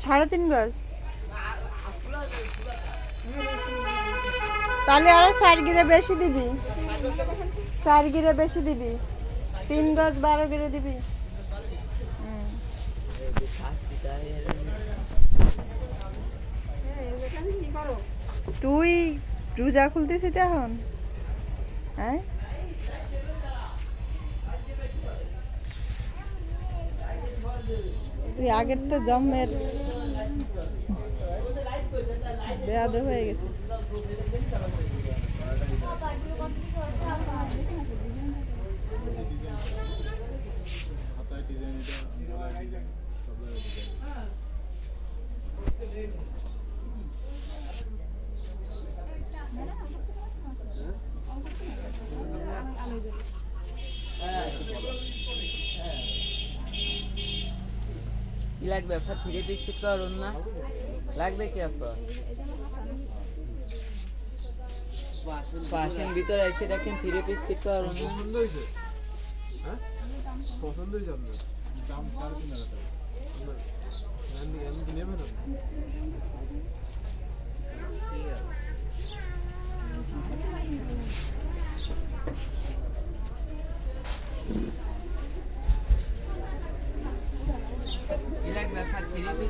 সাড়ে 3 গজ তাহলে আরো 4 গিরে বেশি দিবি 4 গিরে বেশি দিবি 3 গজ 12 গিরে দিবি তুই রোজা খুলতেছিস এখন হ্যাঁ তুই আগের তো জন্মের বেয়াদব হয়ে গেছে কি লাগবে আপনার 3 পিস সেট করুন না লাগবে কি আপনার পাশের ভিতরে এসে দেখেন 3 পিস সেট করুন না পছন্দ হয়েছে হ্যাঁ পছন্দ হয়েছে আপনার দাম 3.5 টাকা আমি নেবেন না ঠিক আছে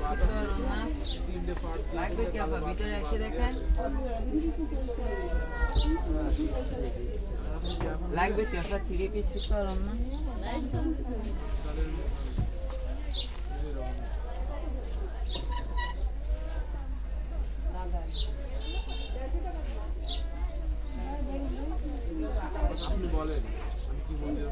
লাগবে কি আপনার ভিতরে এসে দেখেন লাগবে কি আপনার 3 পিস সেট করুন না আপনি বলেন আমি কি বলতে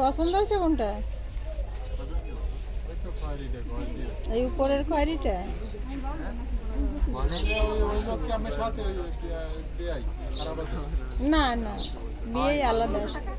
পছন্দ হয়েছে কোনটা এই উপরের খয়েরিটা না না বিয়ে আলাদা আসছে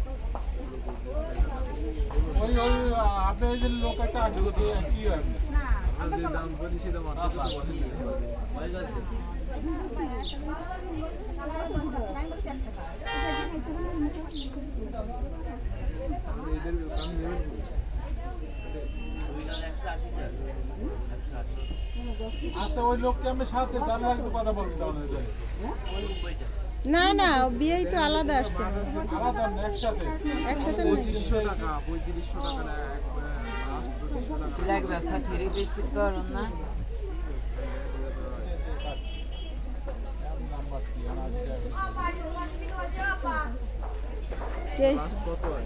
আচ্ছা ওই লোককে আমি সাথে তার লাগবে কথা বলতে না না বিয়েই তো আলাদা আসছে আলাদা না একসাথে 2500 টাকা 3500 টাকা লাগবে আপনার 3 পিস সেট করুন না কত হয়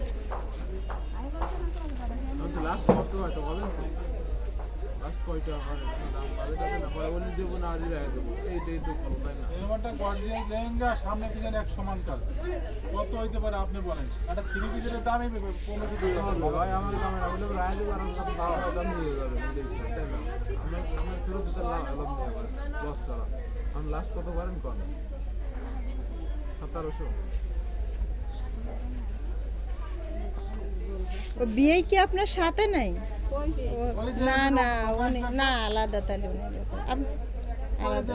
লাস্ট কত হয় তো বলেন তো লাস্ট কয়টা দাম পাবে তাতে না পরে বলি দেবো না আজই রেখে দেবো এইটাই তো করবো তাই না এরকমটা গর্জিয়াস লেহেঙ্গা সামনে পিছনে এক সমান কাজ কত হইতে পারে আপনি বলেন একটা 3 পিসের দামই কমে দিতে হবে ভাই আমার দামে না বলে রায় দেবো আর কত দাম দিয়ে যাবে তাই না আমার ফেরত দিতে লাভ লস ছাড়া আমি লাস্ট কত পারেন কম 1700 বিয়ে কি আপনার সাথে নাই না না না আলাদা তাহলে আলাদা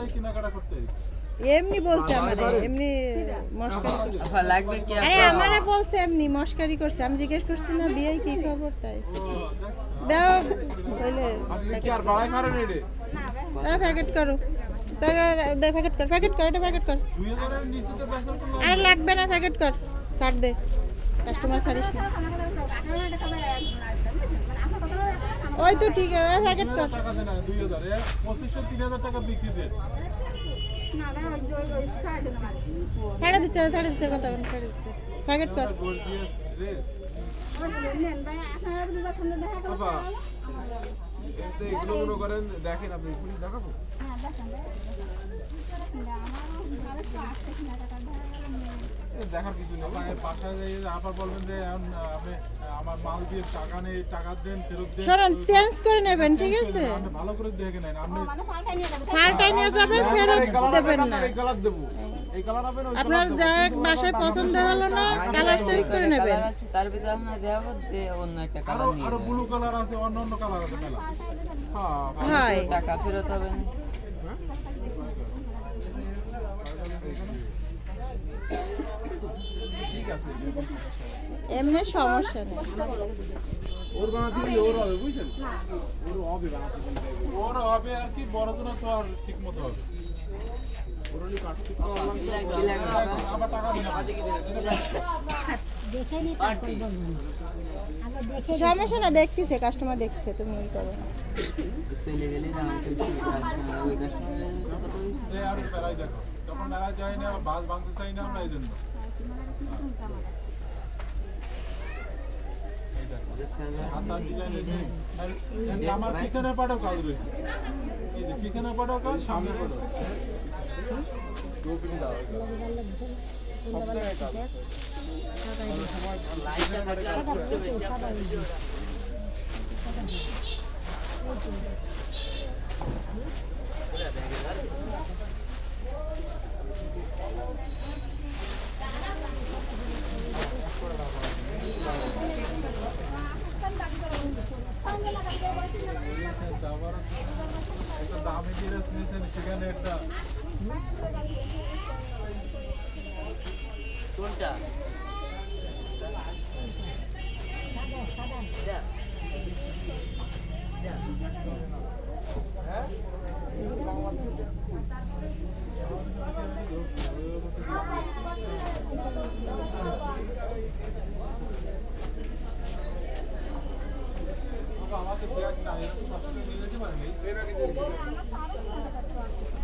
এমনি বলছে আমার এমনি মস্কারি লাগবে কি আরে আমারে বলছে এমনি মস্কারি করছে আমি জিজ্ঞেস করছি না বিয়ে কি খবর তাই দাও কইলে আর বাড়াই মারেন রে প্যাকেট করো প্যাকেট কর এটা প্যাকেট কর আর লাগবে না প্যাকেট কর ছাড় দে কাস্টমার ছাড়িস না ওই তো ঠিক আছে প্যাকেট কর 2500-3000 টাকা বিক্রি দে ছেড়ে দিচ্ছে কথা বল ছেড়ে দিচ্ছে প্যাকেট কর এতে এগুলো মনে করেন দেখেন আপনি পুলিশ দেখাবো এ দেখার কিছু নেই আপনার বাসায় যাই আবার বলবেন যে এখন আপনি আমার মাল দিয়ে টাকা নেই, টাকা দেন, ফেরত দেন। শোনেন চেঞ্জ করে নেবেন, ঠিক আছে? আপনি ভালো করে দেখে নেন। আপনি ফালটাই নিয়ে যাবে, ফেরত দেবেন না। এই কালার দেবো এই কালার হবে না ওই আপনার যা বাসায় পছন্দ হলো না, কালার চেঞ্জ করে নেবেন। তার ভিতরে আপনার দেখাবো যে অন্য একটা কালার নিয়ে আরো ব্লু কালার আছে, অন্য অন্য কালার আছে মেলা। হ্যাঁ হয় টাকা ফেরত হবে না। ঠিক আছে এমনি সমস্যা নেই। ওর বানাতে দিলে ওর হবে বুঝছেন ওর হবে বানাতে দিলে ওর হবে আর কি, বড় জন্য তো আর ঠিক মতো হবে। ওর অনেক কাটতে আবার টাকা দিন সমস্যা না, দেখতেছে কাস্টমার, দেখছে, তুমি ওই করো না। চলে গেলে দাম ওই কাস্টমারের কথা তো আর মেলায় দেখো, যখন মেলায় যাই না, বাস ভাঙতে চাই না আমরা, এই জন্য। হাতার ডিজাইনের যে আমার পিছনের পাটেও কাজ রয়েছে, এই যে পিছনের পাটেও কাজ, সামনের পাটেও। টোপি দাও সব জায়গায় কাজ আবার একটা দামি জিনিস নিয়েছেন, সেখানে একটা কোনটা